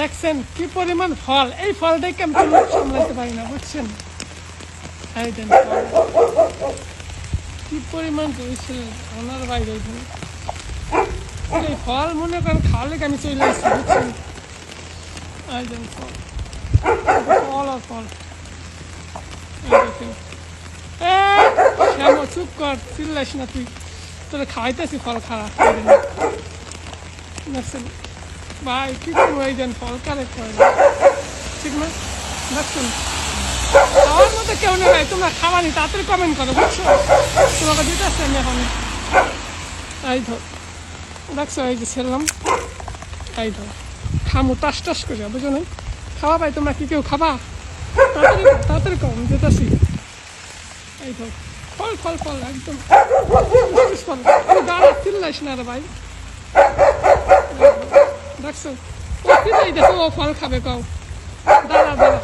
দেখছেন কি পরিমাণ ফল, এই ফলটাকে আমি সামলাতে পারি না, বুঝছেন? এই দেন কি পরিমাণ হয়েছে ওনার বাইরে। এই ফল মনে করেন খাওয়ালে আমি চলে আসছি, বুঝছেন? এই দেন ফল, ফল আর ফল। শ্যামো চুপ কর, চিল্লাইস না তুই, তোরা খাওয়াইতেছি ফল খারাপ দেখছেন ভাই। কি করবো, এই দেন ফল কালেক্ট করে ঠিক না? দেখছেন খাওয়ার মতো কেউ নেই ভাই, তোমরা খাওয়ানি তাড়াতাড়ি কমেন্ট করো, বুঝছো? তোমাকে দিতে আসছি আমি এখন। এই ধর দেখছো, এই যে ছেড়লাম, এই ধর খামু টাস টাস করে, বুঝো না? খাওয়া ভাই, তোমরা কি কেউ খাবা? তাড়াতাড়ি তাড়াতাড়ি কম যেতেছি। এই ধর ফল ফল ফল একদম ফল। দাঁড়া চিল্লাইস না রে ভাই, দেখছো ও কি দেখো ও ফল খাবে, কও দাঁড়া দাঁড়া।